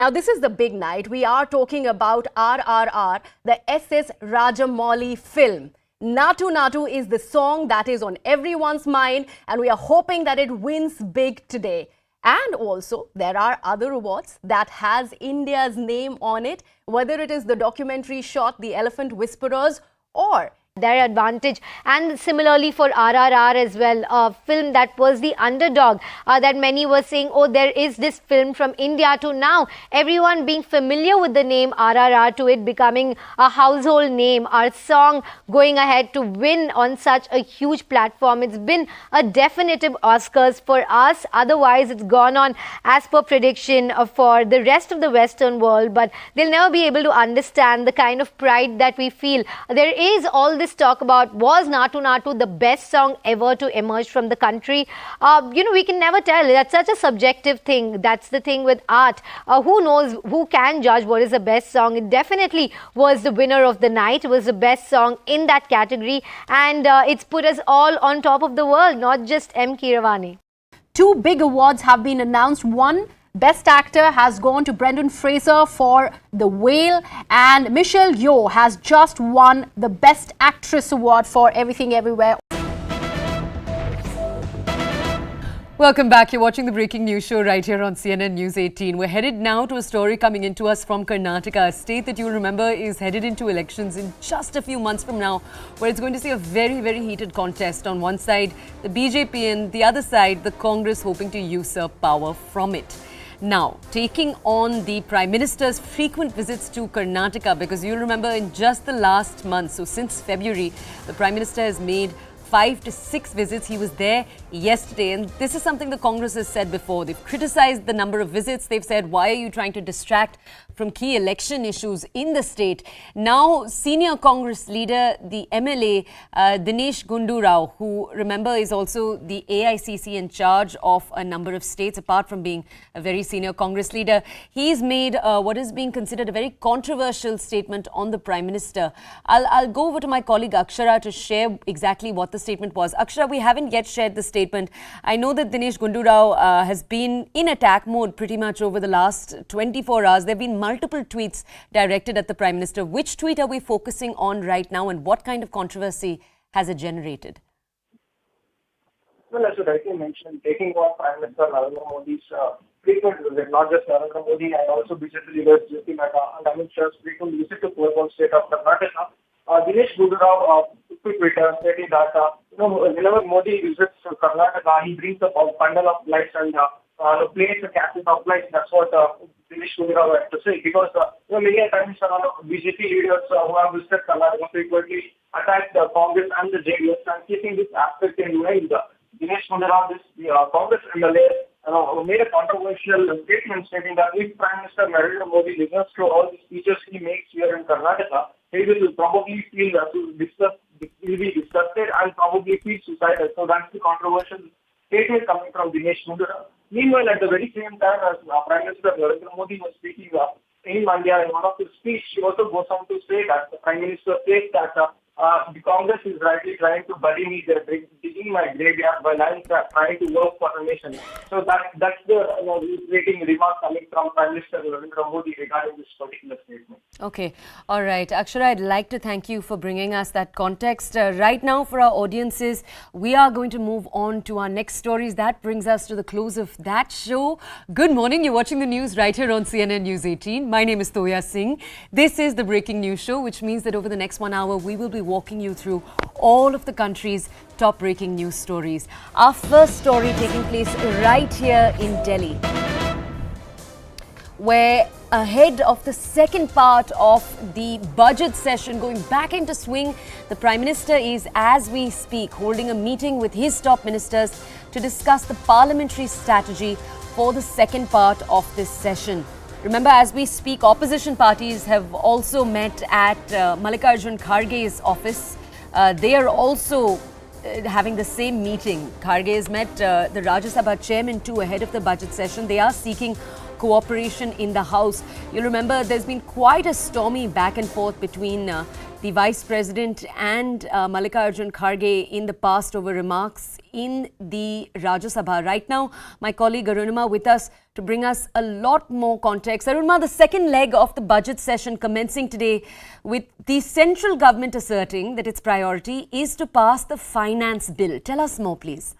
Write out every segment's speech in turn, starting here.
Now, this is the big night. We are talking about RRR, the SS Rajamouli film. Naatu Naatu is the song that is on everyone's mind, and we are hoping that it wins big today. And also, there are other awards that has India's name on it, whether it is the documentary shot The Elephant Whisperers or their advantage. And similarly for RRR as well, a film that was the underdog, that many were saying, oh, there is this film from India, to now everyone being familiar with the name RRR, to it becoming a household name, our song going ahead to win on such a huge platform. It's been a definitive Oscars for us. Otherwise, it's gone on as per prediction for the rest of the Western world, but they'll never be able to understand the kind of pride that we feel. There is all this talk about, was Naatu Naatu the best song ever to emerge from the country? We can never tell. That's such a subjective thing. That's the thing with art. Who knows, who can judge what is the best song? It definitely was the winner of the night. It was the best song in that category, and it's put us all on top of the world, not just M. Keeravani. Two big awards have been announced. One, Best Actor has gone to Brendan Fraser for The Whale, and Michelle Yeoh has just won the Best Actress award for Everything Everywhere. Welcome back. You're watching the breaking news show right here on CNN News 18. We're headed now to a story coming into us from Karnataka, a state that you'll remember is headed into elections in just a few months from now, where it's going to see a very, very heated contest. On one side, the BJP, and the other side, the Congress, hoping to usurp power from it. Now, taking on the Prime Minister's frequent visits to Karnataka, because you'll remember in just the last month, so since February, the Prime Minister has made 5 to 6 visits. He was there yesterday, and this is something the Congress has said before. They've criticized the number of visits. They've said, why are you trying to distract from key election issues in the state? Now, senior Congress leader, the MLA, Dinesh Gundu, who, remember, is also the AICC in charge of a number of states, apart from being a very senior Congress leader, he's made what is being considered a very controversial statement on the Prime Minister. I'll go over to my colleague Akshara to share exactly what the statement was. Akshara, we haven't yet shared the statement. I know that Dinesh Gundu has been in attack mode pretty much over the last 24 hours. There have been multiple tweets directed at the Prime Minister. Which tweet are we focusing on right now, and what kind of controversy has it generated? Well, as you rightly mentioned, taking on Prime Minister Narendra Modi's frequent visit, not just Narendra Modi and also BJP leaders J.P. Nadda and Amit Shah's frequent visit to Purban state of Karnataka, Dinesh Gundu took Twitter stating that whenever Modi visits Karnataka, he brings a bundle of lights and plays a cabinet of lights. That's what Dinesh Gundu had to say, because many times BJP leaders who have visited Karnataka frequently attack the Congress and the JDS, and keeping this aspect in mind, Dinesh Gundu, the Congress MLA, made a controversial statement stating that if Prime Minister Narendra Modi listens to all the speeches he makes here in Karnataka, he will probably feel will be disgusted and probably feel suicidal. So that's the controversial statement coming from Dinesh Gundu. Meanwhile, at the very same time as Prime Minister Narendra Modi was speaking in Monday, in one of his speech, he also goes on to say that the Prime Minister says that the Congress is rightly trying to bury me, they're digging my graveyard while I'm trying to work for the nation. So that's the reiterating remark coming from Prime Minister Narendra Modi regarding this particular statement. Okay. All right. Akshara, I'd like to thank you for bringing us that context. Right now, for our audiences, we are going to move on to our next stories. That brings us to the close of that show. Good morning. You're watching the news right here on CNN News 18. My name is Toya Singh. This is the breaking news show, which means that over the next 1 hour, we will be walking you through all of the country's top breaking news stories. Our first story taking place right here in Delhi, where ahead of the second part of the budget session going back into swing, the Prime Minister is, as we speak, holding a meeting with his top ministers to discuss the parliamentary strategy for the second part of this session. Remember, as we speak, opposition parties have also met at Mallikarjun Kharge's office. They are also having the same meeting. Kharge has met the Rajya Sabha chairman too ahead of the budget session. They are seeking cooperation in the House. You'll remember there's been quite a stormy back and forth between the Vice President and Mallikarjun Kharge in the past over remarks in the Rajya Sabha. Right now, my colleague Arunima with us to bring us a lot more context. Arunima, the second leg of the budget session commencing today with the central government asserting that its priority is to pass the finance bill. Tell us more, please.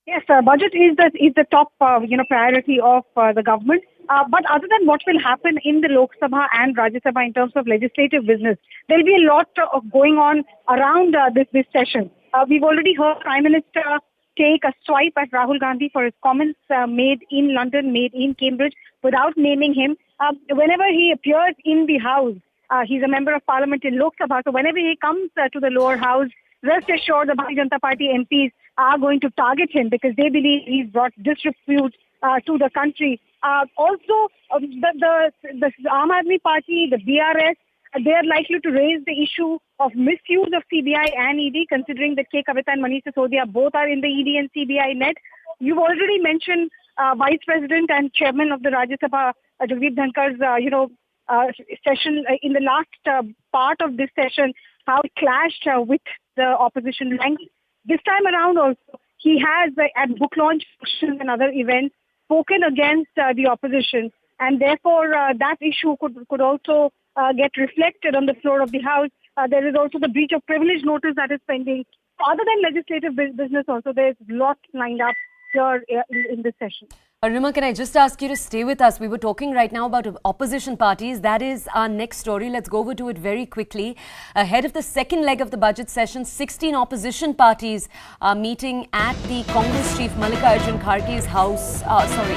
Yes, budget is the top priority of the government. But other than what will happen in the Lok Sabha and Rajya Sabha in terms of legislative business, there will be a lot going on around this session. We've already heard Prime Minister take a swipe at Rahul Gandhi for his comments made in London, made in Cambridge, without naming him. Whenever he appears in the House, he's a member of Parliament in Lok Sabha, so whenever he comes to the lower house, rest assured the Bharatiya Janata Party MPs are going to target him because they believe he's brought disrepute to the country. Also, the Aam Aadmi Party, the BRS, they are likely to raise the issue of misuse of CBI and ED, considering that K. Kavita and Manish Sisodia both are in the ED and CBI net. You've already mentioned Vice President and Chairman of the Rajya Sabha, Jagdeep Dhankar's, session in the last part of this session, how it clashed with the opposition ranks. This time around also, he has at book launch and other events spoken against the opposition, and therefore that issue could also get reflected on the floor of the House. There is also the breach of privilege notice that is pending. Other than legislative business also, there's lots lined up here in this session. Arunima, can I just ask you to stay with us? We were talking right now about opposition parties. That is our next story. Let's go over to it very quickly. Ahead of the second leg of the budget session, 16 opposition parties are meeting at the Congress chief Mallikarjun Kharge's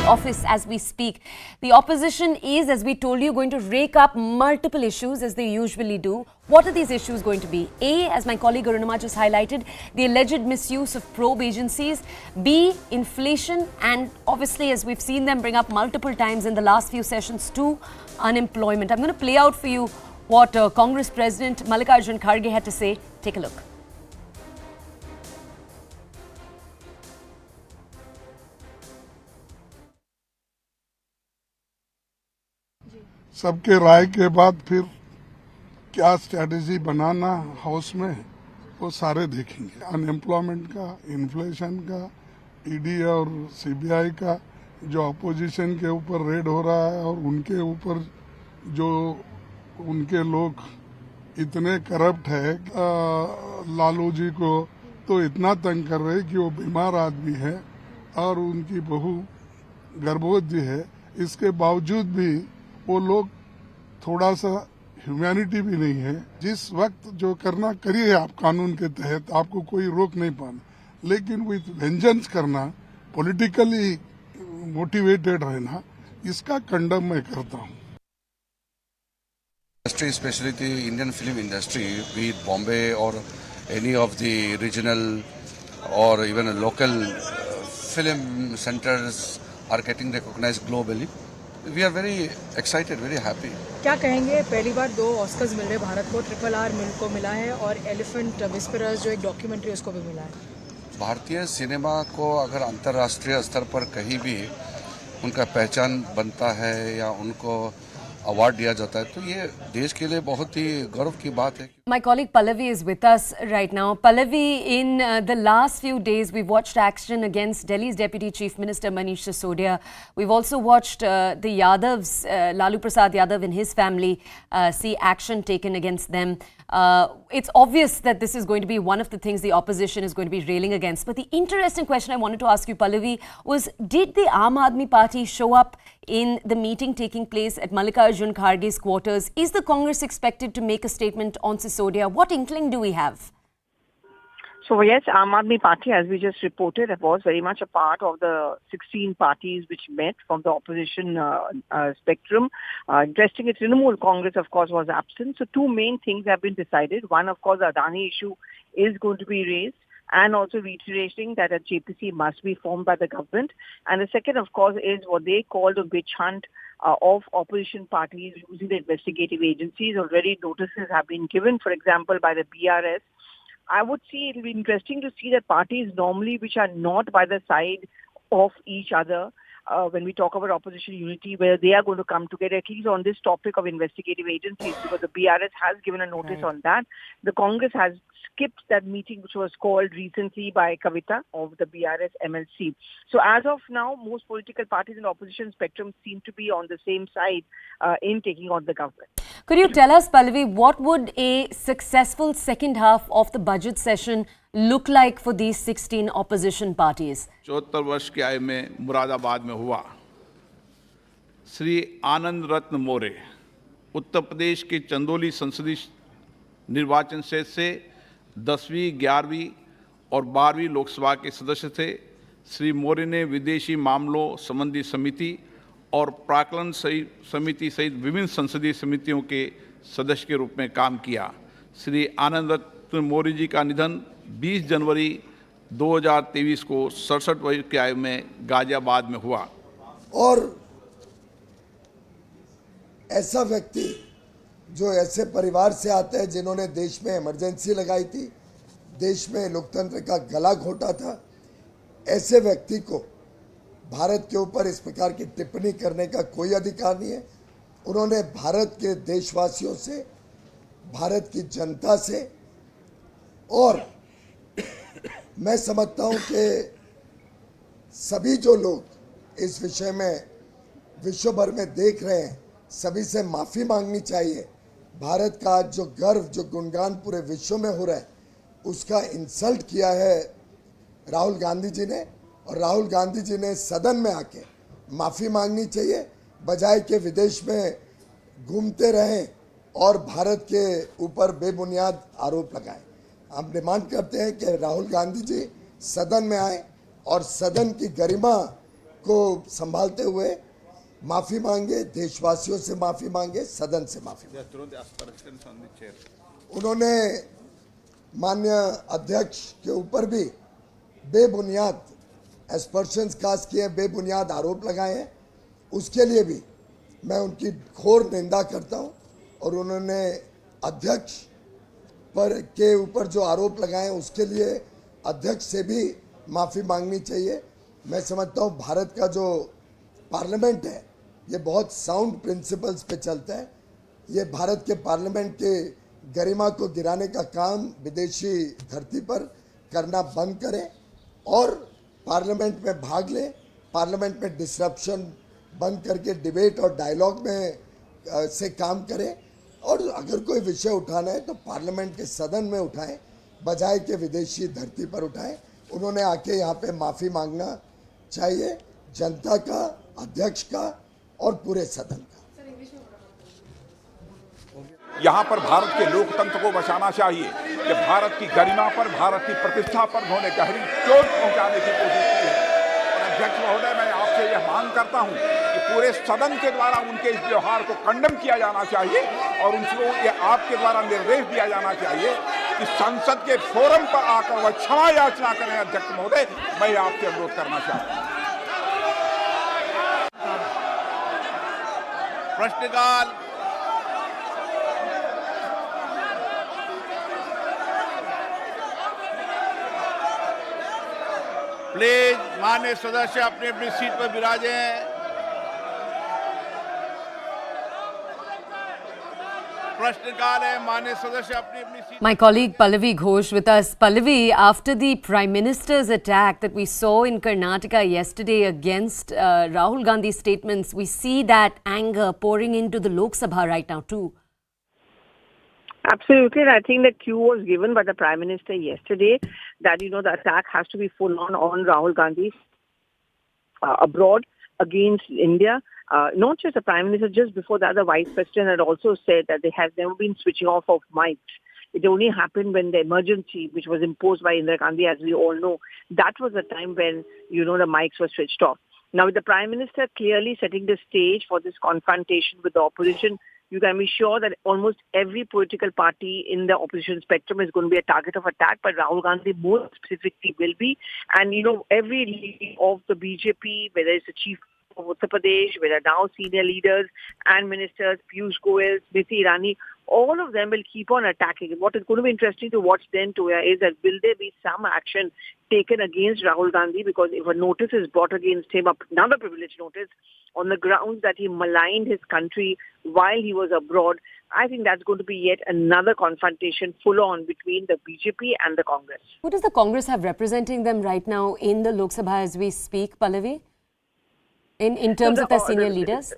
office as we speak. The opposition is, as we told you, going to rake up multiple issues as they usually do. What are these issues going to be? A, as my colleague Arunima just highlighted, the alleged misuse of probe agencies. B, inflation, and obviously, as we've seen them bring up multiple times in the last few sessions, 2, unemployment. I'm going to play out for you what Congress President Mallikarjun Kharge had to say. Take a look. सबके राय के बाद फिर क्या strategy बनाना house में वो सारे देखेंगे। Unemployment का, इन्फ्लेशन का, ईडी और सीबीआई का जो अपोजिशन के ऊपर रेड हो रहा है और उनके ऊपर जो उनके लोग इतने करप्ट है, लालू जी को तो इतना तंग कर रहे कि वो बीमार आदमी है और उनकी बहू गर्भवती है। इसके बावजूद भी वो लोग थोड़ा सा ह्यूमैनिटी भी नहीं है। जिस वक्त जो करना करिए आप कानून के तहत, आपको कोई रोक नहीं पाना, लेकिन विथ वेंजेंस करना, पॉलिटिकली मोटिवेटेड रहना, इसका कंडम मैं करता हूँ। Industry, especially the Indian film industry, be it Bombay or any of the regional or even local film centers are getting recognized globally. We are very excited, very happy. क्या कहेंगे, पहली बार 2 Oscars मिल रहे भारत को, RRR को मिला है और elephant whisperers जो एक डॉक्यूमेंट्री उसको भी मिला है। भारतीय सिनेमा को अगर अंतर्राष्ट्रीय स्तर पर कहीं भी उनका पहचान बनता है या उनको अवार्ड दिया जाता है तो ये देश के लिए बहुत ही गर्व की बात है। My colleague Pallavi is with us right now. Pallavi, in the last few days, we've watched action against Delhi's Deputy Chief Minister Manish Sisodia. We've also watched the Yadavs, Lalu Prasad Yadav and his family, see action taken against them. It's obvious that this is going to be one of the things the opposition is going to be railing against. But the interesting question I wanted to ask you, Pallavi, was did the Aam Aadmi Party show up in the meeting taking place at Mallikarjun Kharge's quarters? Is the Congress expected to make a statement on Sisodia? What inkling do we have? So yes, Aam Aadmi Party, as we just reported, was very much a part of the 16 parties which met from the opposition spectrum. Interesting, Trinamool Congress, of course, was absent. So 2 main things have been decided. One, of course, the Adani issue is going to be raised, and also reiterating that a JPC must be formed by the government. And the second, of course, is what they call the witch hunt of opposition parties using the investigative agencies. Already notices have been given, for example, by the BRS. I would see it will be interesting to see that parties normally which are not by the side of each other when we talk about opposition unity, where they are going to come together, at least on this topic of investigative agencies, because the BRS has given a notice on that. The Congress has skipped that meeting which was called recently by Kavita of the BRS MLC. So as of now, most political parties in the opposition spectrum seem to be on the same side in taking on the government. Could you tell us, Pallavi, what would a successful second half of the budget session look like for these 16 opposition parties? 74 वर्ष की आयु में मुरादाबाद में हुआ। श्री आनंद रत्न मोरे उत्तर प्रदेश के चंदौली संसदीय निर्वाचन क्षेत्र से 10वीं, 11वीं और 12वीं लोकसभा के सदस्य थे। श्री मोरे ने विदेशी मामलों संबंधी समिति और प्राक्कलन समिति सहित विभिन्न संसदीय समितियों के सदस्य के रूप में काम किया। श्री आनंद रत्न मोरे जी का निधन 20 जनवरी 2023 को 67 वर्ष की आयु में गाजियाबाद में हुआ। और ऐसा व्यक्ति जो ऐसे परिवार से आते हैं जिन्होंने देश में इमरजेंसी लगाई थी, देश में लोकतंत्र का गला घोटा था, ऐसे व्यक्ति को भारत के ऊपर इस प्रकार की टिप्पणी करने का कोई अधिकार नहीं है। उन्होंने भारत के देशवासियों से, भारत की जनता से, और मैं समझता हूं कि सभी जो लोग इस विषय में विश्व भर में देख रहे हैं, सभी से माफ़ी मांगनी चाहिए। भारत का आज जो गर्व, जो गुणगान पूरे विश्व में हो रहा है, उसका इंसल्ट किया है राहुल गांधी जी ने, और राहुल गांधी जी ने सदन में आके माफ़ी मांगनी चाहिए, बजाय के विदेश में घूमते रहें और भारत के ऊपर बेबुनियाद आरोप लगाएं। हम डिमांड करते हैं कि राहुल गांधी जी सदन में आए और सदन की गरिमा को संभालते हुए माफ़ी मांगे, देशवासियों से माफ़ी मांगे, सदन से माफ़ी मांगे। उन्होंने माननीय अध्यक्ष के ऊपर भी बेबुनियाद एस्पर्शंस कास्ट किए, बेबुनियाद आरोप लगाए हैं, उसके लिए भी मैं उनकी घोर निंदा करता हूं। और उन्होंने अध्यक्ष पर के ऊपर जो आरोप लगाए हैं उसके लिए अध्यक्ष से भी माफ़ी मांगनी चाहिए। मैं समझता हूं भारत का जो पार्लियामेंट है ये बहुत साउंड प्रिंसिपल्स पे चलता है। ये भारत के पार्लियामेंट के गरिमा को गिराने का काम विदेशी धरती पर करना बंद करें और पार्लियामेंट में भाग लें, पार्लियामेंट में डिसरप्शन बंद करके डिबेट और डायलॉग में से काम करें, और अगर कोई विषय उठाना है तो पार्लियामेंट के सदन में उठाएं, बजाय के विदेशी धरती पर उठाएं। उन्होंने आके यहाँ पे माफ़ी मांगना चाहिए, जनता का, अध्यक्ष का और पूरे सदन का। यहाँ पर भारत के लोकतंत्र को बचाना चाहिए कि भारत की गरिमा पर, भारत की प्रतिष्ठा पर उन्होंने गहरी चोट पहुंचाने की कोशिश की है। और अध्यक्ष महोदय, मैं आपसे यह मांग करता हूं कि पूरे सदन के द्वारा उनके इस व्यवहार को कंडम किया जाना चाहिए और उनको ये आपके द्वारा निर्देश दिया जाना चाहिए कि संसद के फोरम पर आकर वह क्षमा याचना करें। अध्यक्ष महोदय, मैं आपसे अनुरोध करना चाहता हूँ। प्रश्नकाल प्लीज माननीय सदस्य अपनी अपनी सीट पर विराजें। प्रश्नकाल है, माननीय सदस्य अपनी अपनी seat. My colleague Pallavi Ghosh with us. Pallavi, after the Prime Minister's attack that we saw in Karnataka yesterday against Rahul Gandhi's statements, we see that anger pouring into the Lok Sabha right now too. Absolutely, and I think the cue was given by the Prime Minister yesterday that, the attack has to be full on Rahul Gandhi abroad against India. Not just the Prime Minister, just before that, the Vice President had also said that they have never been switching off of mics. It only happened when the emergency, which was imposed by Indira Gandhi, as we all know, that was the time when, the mics were switched off. Now, with the Prime Minister clearly setting the stage for this confrontation with the opposition, you can be sure that almost every political party in the opposition spectrum is going to be a target of attack, but Rahul Gandhi more specifically will be. And, every leader of the BJP, whether it's the chief of Uttar Pradesh, whether now senior leaders and ministers, Piyush Goyal, Smriti Irani, all of them will keep on attacking. What is going to be interesting to watch then, Toya, is that will there be some action taken against Rahul Gandhi? Because if a notice is brought against him, another privilege notice, on the grounds that he maligned his country while he was abroad, I think that's going to be yet another confrontation full on between the BJP and the Congress. Who does the Congress have representing them right now in the Lok Sabha as we speak, Pallavi? In terms of their senior leaders?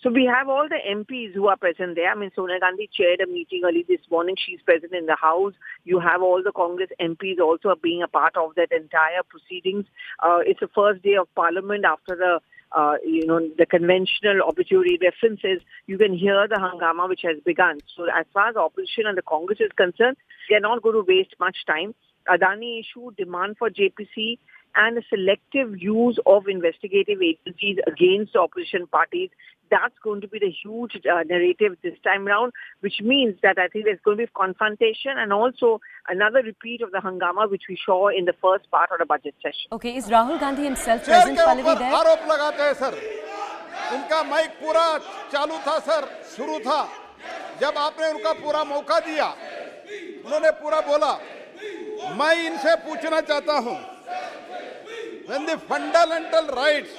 So we have all the MPs who are present there. I mean, Sonia Gandhi chaired a meeting early this morning. She's present in the House. You have all the Congress MPs also being a part of that entire proceedings. It's the first day of Parliament after the conventional obituary references. You can hear the hangama which has begun. So as far as the opposition and the Congress is concerned, they're not going to waste much time. Adani issue, demand for JPC, and the selective use of investigative agencies against the opposition parties. That's going to be the huge narrative this time around, which means that I think there's going to be confrontation and also another repeat of the hangama which we saw in the first part of the budget session. Okay, is Rahul Gandhi himself present, Pallavi, there? आरोप लगाते हैं sir, उनका mic पूरा चालू था sir, शुरू था, जब आपने उनका पूरा मौका दिया, उन्होंने पूरा बोला, मैं इनसे पूछना चाहता हूं, when the fundamental rights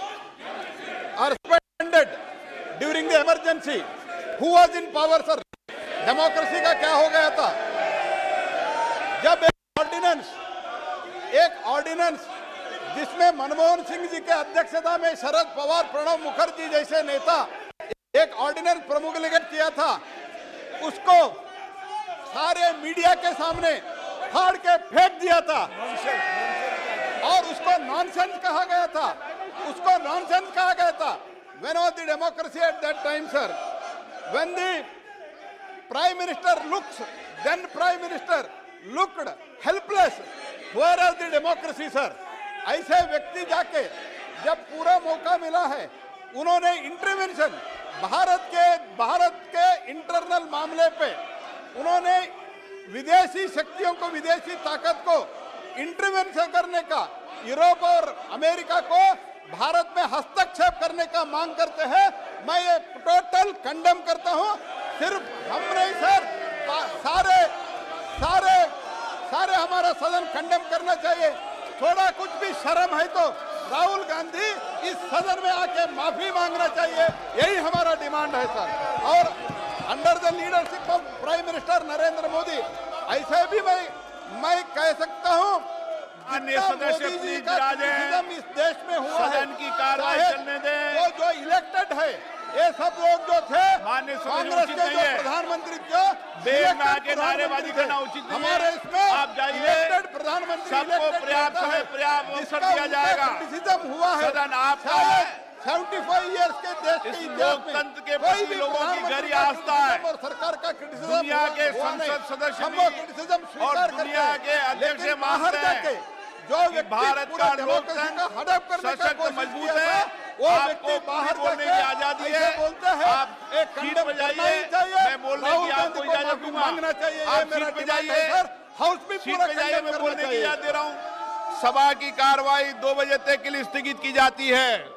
are suspended during the emergency, who was in power, sir? Democracy का क्या हो गया था? जब एक ऑर्डिनेंस जिसमें मनमोहन सिंह जी के अध्यक्षता में शरद पवार, प्रणब मुखर्जी जैसे नेता एक ऑर्डिनेंस प्रमोगलेट किया था, उसको सारे मीडिया के सामने फाड़ के फेंक दिया था और उसको नॉनसेंस कहा गया था, When was the democracy at that time, sir? When the Prime Minister then Prime Minister looked helpless, where is the democracy, sir? ऐसे व्यक्ति जाके जब पूरा मौका मिला है, उन्होंने इंटरवेंशन भारत के इंटरनल मामले पे उन्होंने विदेशी शक्तियों को, विदेशी ताकत को इंटरवेंशन करने का, यूरोप और अमेरिका को भारत में हस्तक्षेप करने का मांग करते हैं। मैं ये टोटल कंडेम करता हूं। सिर्फ हम नहीं सर, सारे हमारा सदन कंडेम करना चाहिए। थोड़ा कुछ भी शर्म है तो राहुल गांधी इस सदन में आके माफी मांगना चाहिए, यही हमारा डिमांड है सर। और under the leadership of prime minister Narendra Modi, ऐसे भी मैं कह सकता हूं, अन्य सदस्य प्लीज राजें, इस देश में हुआ सदन की कार्रवाई चलने दें। वो जो इलेक्टेड है, ये सब लोग जो थे माननीय कांग्रेस के जो प्रधानमंत्री जो बेग में आके नारेबाजी करना उचित नहीं है। हमारे इसमें आप जाइए, इलेक्टेड प्रधानमंत्री सबको पर्याप्त समय पर्याप्त अवसर दिया जाएगा। क्रिटिसिज्म हुआ है, सदन आपका है, 75 इयर्स के देश के इस इतिहास लोकतंत्र के प्रति लोगों की गहरी आस्था है। और सरकार का क्रिटिसिज्म दुनिया के संसद सदस्य हम वो क्रिटिसिज्म और स्वीकार करते दुनिया हैं, के अध्यक्ष लेकिन मानते बाहर हैं जाके जो व्यक्ति भारत पूरा का डेमोक्रेसी का हड़प करने का सशक्त कोशिश मजबूत किया है। था, वो आपको व्यक्ति बाहर बोलने जाके की आजादी ऐसे है। बोलते हैं, आप एक सीट कंडेम पे करना जाइए, ही चाहिए, मैं बोलने राहुल की गांधी आपको को इजाजत माफी दूंगा। मांगना चाहिए, ये आप मेरा सीट पे डिमांड जाइए, है सर। हाउस भी सीट पूरा पे जाइए, कंडेम मैं करना बोलने की चाहिए। इजाजत दे रहा हूँ। सभा की कार्रवाई 2 बजे तक के लिए स्थगित की जाती है।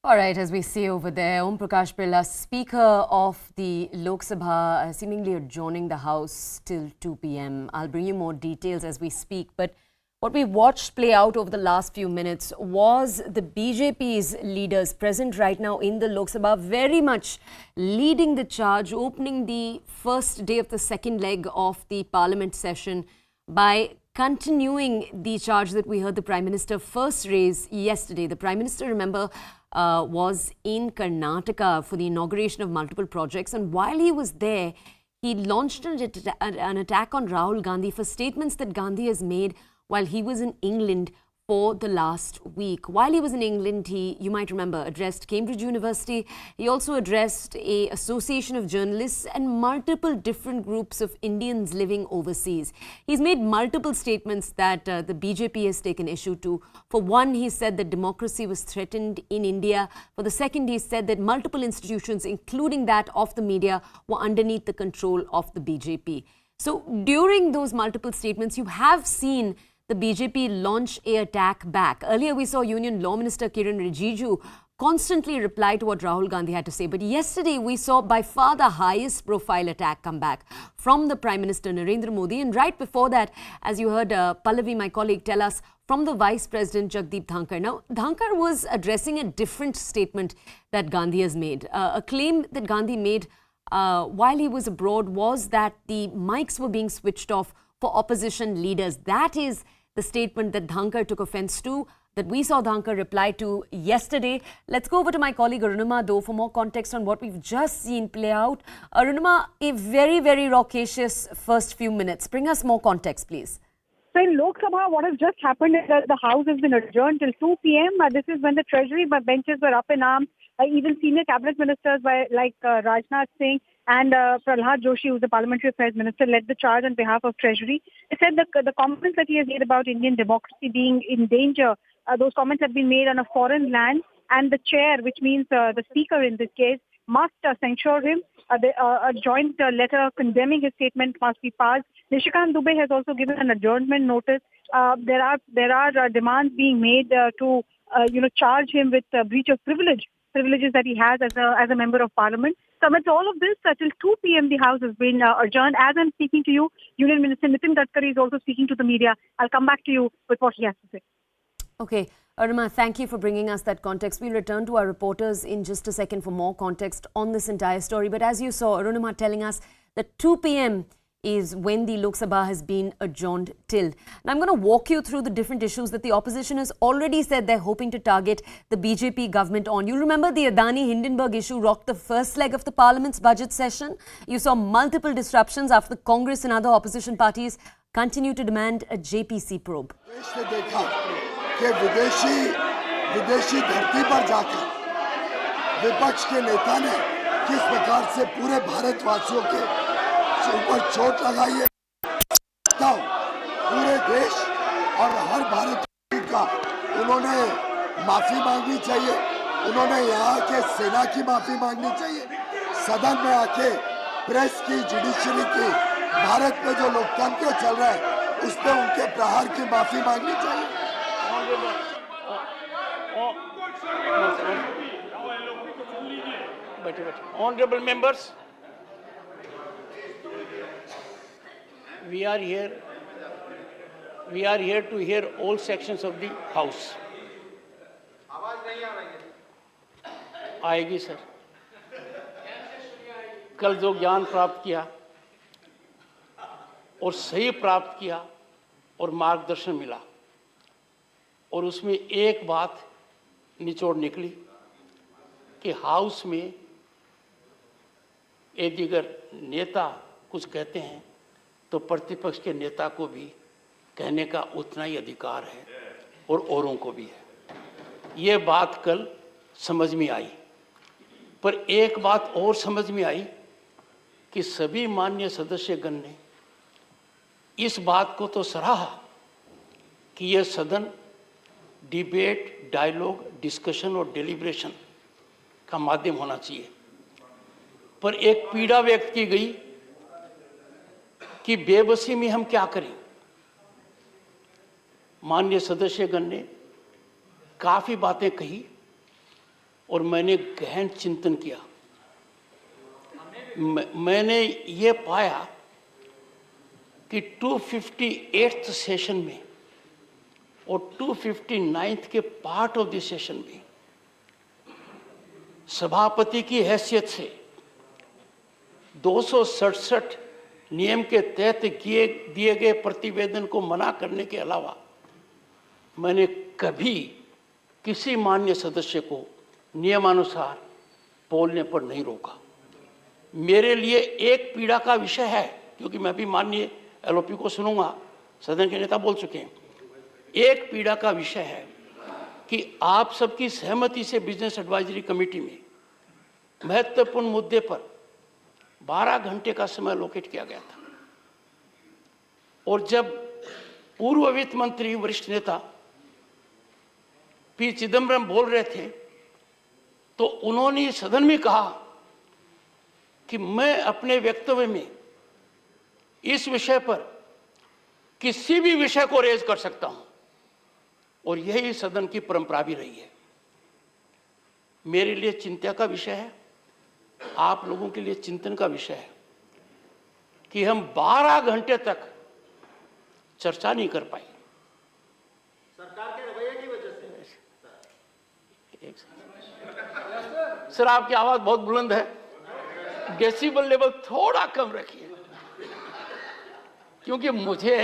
All right, as we see over there, Om Prakash Birla, Speaker of the Lok Sabha, seemingly adjourning the House till 2 p.m. I'll bring you more details as we speak. But what we watched play out over the last few minutes was the BJP's leaders present right now in the Lok Sabha very much leading the charge, opening the first day of the second leg of the Parliament session by continuing the charge that we heard the Prime Minister first raise yesterday. The Prime Minister, remember, was in Karnataka for the inauguration of multiple projects, and while he was there, he launched an attack on Rahul Gandhi for statements that Gandhi has made while he was in England for the last week. While he was in England, he, you might remember, addressed Cambridge University. He also addressed an association of journalists and multiple different groups of Indians living overseas. He's made multiple statements that the BJP has taken issue to. For one, he said that democracy was threatened in India. For the second, he said that multiple institutions, including that of the media, were underneath the control of the BJP. So during those multiple statements, you have seen the BJP launch an attack back. Earlier, we saw Union Law Minister Kiran Rijiju constantly reply to what Rahul Gandhi had to say. But yesterday we saw by far the highest profile attack come back from the Prime Minister Narendra Modi. And right before that, as you heard Pallavi, my colleague, tell us, from the Vice President Jagdeep Dhankar. Now, Dhankar was addressing a different statement that Gandhi has made. A claim that Gandhi made while he was abroad was that the mics were being switched off for opposition leaders. That is the statement that Dhankar took offence to, that we saw Dhankar reply to yesterday. Let's go over to my colleague Arunima though for more context on what we've just seen play out. Arunima, a very, very raucous first few minutes. Bring us more context, please. So in Lok Sabha, what has just happened is that the House has been adjourned till 2 p.m. This is when the Treasury benches were up in arms. Even senior cabinet ministers like Rajnath Singh and Prahlad Joshi, who's the Parliamentary Affairs Minister, led the charge on behalf of Treasury. They said the comments that he has made about Indian democracy being in danger, those comments have been made on a foreign land, and the chair, which means the speaker in this case, must censure him. A joint letter condemning his statement must be passed. Nishikant Dubey has also given an adjournment notice. There are demands being made to charge him with breach of privileges that he has as a member of Parliament. So amidst all of this, till 2 p.m. the House has been adjourned. As I'm speaking to you, Union Minister Nitin Gadkari is also speaking to the media. I'll come back to you with what he has to say. Okay, Arunima, thank you for bringing us that context. We'll return to our reporters in just a second for more context on this entire story. But as you saw, Arunima telling us that 2 p.m. is when the Lok Sabha has been adjourned till. Now, I'm going to walk you through the different issues that the opposition has already said they're hoping to target the BJP government on. You remember the Adani-Hindenburg issue rocked the first leg of the Parliament's budget session. You saw multiple disruptions after the Congress and other opposition parties continue to demand a JPC probe. कि विदेशी धरती पर जाकर विपक्ष के नेता ने किस प्रकार से पूरे भारतवासियों के ऊपर चोट लगाई है, पूरे देश और हर भारतीय का उन्होंने माफी मांगनी चाहिए। उन्होंने यहाँ के सेना की माफी मांगनी चाहिए। सदन में आके प्रेस की, जुडिशरी की, भारत में जो लोकतंत्र चल रहा है उस पर उनके प्रहार की माफी मांगनी चाहिए। Honorable members, we are here to hear all sections of the House. आएगी सर। कल जो ज्ञान प्राप्त किया और सही प्राप्त किया और मार्गदर्शन मिला, और उसमें एक बात निचोड़ निकली कि हाउस में एक दिगर नेता कुछ कहते हैं तो प्रतिपक्ष के नेता को भी कहने का उतना ही अधिकार है और औरों को भी है। ये बात कल समझ में आई, पर एक बात और समझ में आई कि सभी माननीय सदस्यगण ने इस बात को तो सराहा कि यह सदन डिबेट, डायलॉग, डिस्कशन और डेलिब्रेशन का माध्यम होना चाहिए, पर एक पीड़ा व्यक्त की गई कि बेबसी में हम क्या करें। माननीय सदस्यगण ने काफ़ी बातें कही और मैंने गहन चिंतन किया। मैंने ये पाया कि 258th सेशन में और 259th के पार्ट ऑफ दिस सेशन में सभापति की हैसियत से 267 नियम के तहत दिए गए प्रतिवेदन को मना करने के अलावा मैंने कभी किसी माननीय सदस्य को नियमानुसार बोलने पर नहीं रोका। मेरे लिए एक पीड़ा का विषय है, क्योंकि मैं भी माननीय एलओपी को सुनूंगा, सदन के नेता बोल चुके हैं। एक पीड़ा का विषय है कि आप सबकी सहमति से बिजनेस एडवाइजरी कमेटी में महत्वपूर्ण मुद्दे पर 12 घंटे का समय लोकेट किया गया था, और जब पूर्व वित्त मंत्री वरिष्ठ नेता पी चिदम्बरम बोल रहे थे तो उन्होंने सदन में कहा कि मैं अपने वक्तव्य में इस विषय पर किसी भी विषय को रेज कर सकता हूं, और यही सदन की परंपरा भी रही है। मेरे लिए चिंता का विषय है, आप लोगों के लिए चिंतन का विषय है कि हम 12 घंटे तक चर्चा नहीं कर पाए। सरकार के रवैये की वजह से। सर, आपकी आवाज बहुत बुलंद है, डेसिबल लेवल थोड़ा कम रखिए, क्योंकि मुझे